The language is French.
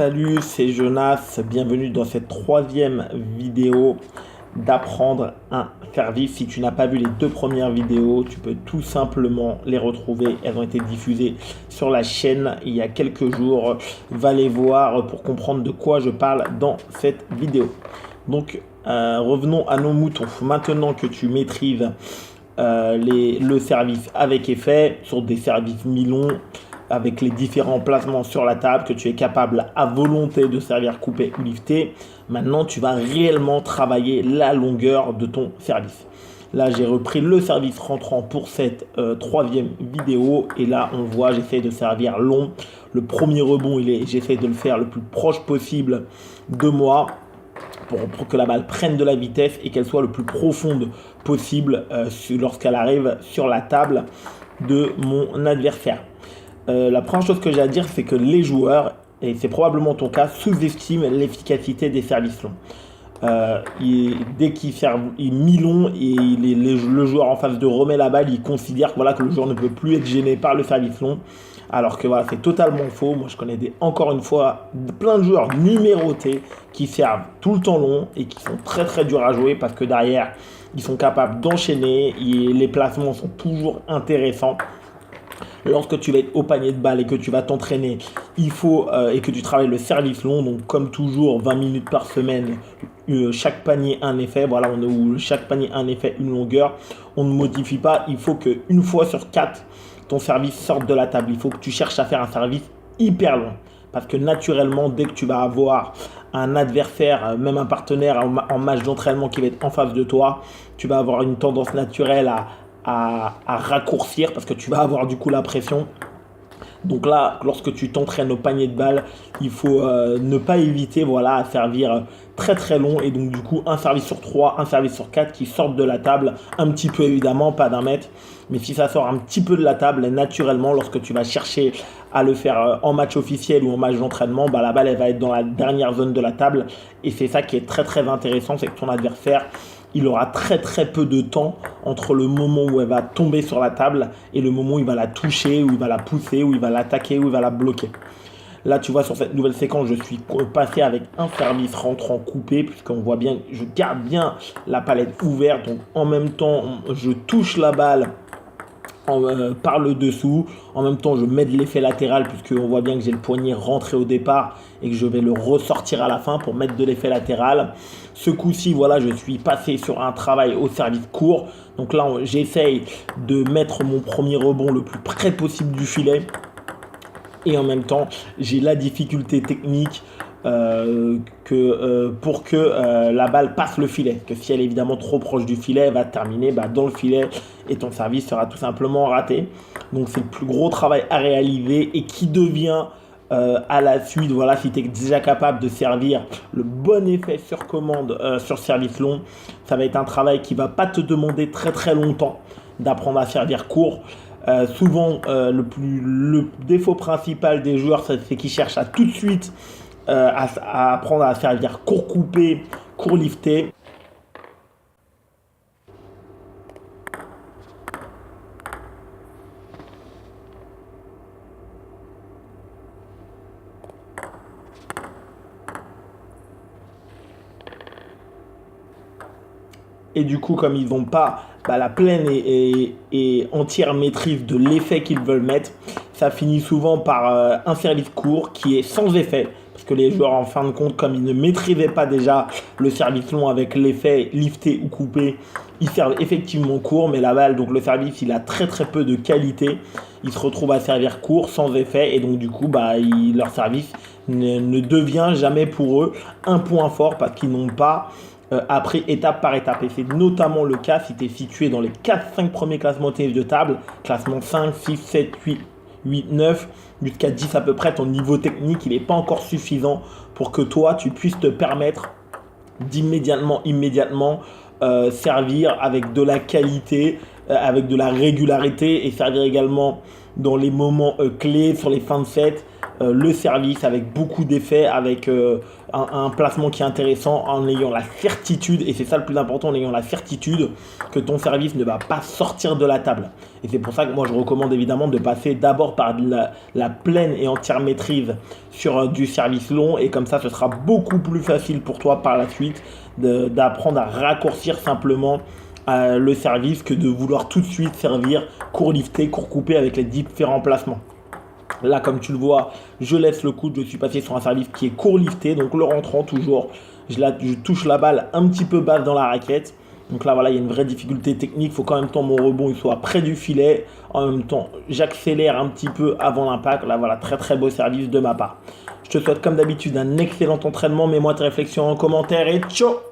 Salut, c'est Jonas, bienvenue dans cette troisième vidéo d'apprendre un service. Si tu n'as pas vu les deux premières vidéos, tu peux tout simplement les retrouver. Elles ont été diffusées sur la chaîne il y a quelques jours. Va les voir pour comprendre de quoi je parle dans cette vidéo. Donc, revenons à nos moutons. Maintenant que tu maîtrises le service avec effet sur des services mi-longs, avec les différents placements sur la table, que tu es capable à volonté de servir coupé ou lifté, maintenant tu vas réellement travailler la longueur de ton service. Là, j'ai repris le service rentrant pour cette troisième vidéo. Et là, on voit, j'essaie de servir long. Le premier rebond, j'essaie de le faire le plus proche possible de moi pour que la balle prenne de la vitesse et qu'elle soit le plus profonde possible lorsqu'elle arrive sur la table de mon adversaire. La première chose que j'ai à dire, c'est que les joueurs, et c'est probablement ton cas, sous-estiment l'efficacité des services longs. Dès qu'il serve mi-long et le joueur en face de remet la balle, il considère que le joueur ne peut plus être gêné par le service long. Alors que c'est totalement faux. Moi, je connais encore une fois plein de joueurs numérotés qui servent tout le temps long et qui sont très très durs à jouer parce que derrière, ils sont capables d'enchaîner et les placements sont toujours intéressants. Lorsque tu vas être au panier de balle et que tu vas t'entraîner, il faut et que tu travailles le service long, donc comme toujours 20 minutes par semaine, chaque panier un effet, chaque panier un effet, une longueur, on ne modifie pas, il faut qu'une fois sur 4, ton service sorte de la table, il faut que tu cherches à faire un service hyper long, parce que naturellement, dès que tu vas avoir un adversaire, même un partenaire en match d'entraînement qui va être en face de toi, tu vas avoir une tendance naturelle à raccourcir parce que tu vas avoir du coup la pression. Donc là, lorsque tu t'entraînes au panier de balle, il faut ne pas éviter à servir très très long et donc du coup un service sur 3, un service sur 4 qui sortent de la table un petit peu évidemment, pas d'un mètre, mais si ça sort un petit peu de la table, naturellement lorsque tu vas chercher à le faire en match officiel ou en match d'entraînement, la balle elle va être dans la dernière zone de la table et c'est ça qui est très très intéressant, c'est que ton adversaire il aura très très peu de temps entre le moment où elle va tomber sur la table et le moment où il va la toucher, où il va la pousser, où il va l'attaquer, où il va la bloquer. Là, tu vois, sur cette nouvelle séquence, je suis passé avec un service rentrant coupé, puisqu'on voit bien, je garde bien la palette ouverte. Donc, en même temps, je touche la balle par le dessous. En même temps, je mets de l'effet latéral, puisqu'on voit bien que j'ai le poignet rentré au départ et que je vais le ressortir à la fin pour mettre de l'effet latéral. Ce coup-ci, je suis passé sur un travail au service court. Donc là, j'essaye de mettre mon premier rebond le plus près possible du filet. Et en même temps, j'ai la difficulté technique pour que la balle passe le filet. Que si elle est évidemment trop proche du filet, elle va terminer dans le filet et ton service sera tout simplement raté. Donc c'est le plus gros travail à réaliser et qui devient à la suite, si tu es déjà capable de servir le bon effet sur commande sur service long, ça va être un travail qui ne va pas te demander très très longtemps d'apprendre à servir court. Souvent, le défaut principal des joueurs, c'est qu'ils cherchent à tout de suite à apprendre à servir court coupé, court lifté. Et du coup, comme ils n'ont pas la pleine et entière maîtrise de l'effet qu'ils veulent mettre, ça finit souvent par un service court qui est sans effet. Parce que les joueurs, en fin de compte, comme ils ne maîtrisaient pas déjà le service long avec l'effet lifté ou coupé, ils servent effectivement court, mais la balle, donc le service, il a très très peu de qualité. Ils se retrouvent à servir court, sans effet, et donc du coup, leur service ne devient jamais pour eux un point fort parce qu'ils n'ont pas appris étape par étape. Et c'est notamment le cas si tu es situé dans les 4-5 premiers classements tennis de table, classement 5, 6, 7, 8, 9, jusqu'à 10 à peu près, ton niveau technique, il n'est pas encore suffisant pour que toi, tu puisses te permettre d'immédiatement servir avec de la qualité, avec de la régularité et servir également dans les moments clés, sur les fins de set, le service avec beaucoup d'effets, avec un placement qui est intéressant, en ayant la certitude, et c'est ça le plus important, en ayant la certitude que ton service ne va pas sortir de la table. Et c'est pour ça que moi je recommande évidemment de passer d'abord par la pleine et entière maîtrise sur du service long, et comme ça ce sera beaucoup plus facile pour toi par la suite d'apprendre à raccourcir simplement le service que de vouloir tout de suite servir court lifté, court coupé avec les différents placements. Là, comme tu le vois, je laisse le coude, je suis passé sur un service qui est court lifté, donc le rentrant toujours, je touche la balle un petit peu basse dans la raquette. Donc là, voilà, il y a une vraie difficulté technique, il faut qu'en même temps mon rebond il soit près du filet, en même temps j'accélère un petit peu avant l'impact. Là, voilà, très très beau service de ma part. Je te souhaite comme d'habitude un excellent entraînement, mets-moi tes réflexions en commentaire et ciao!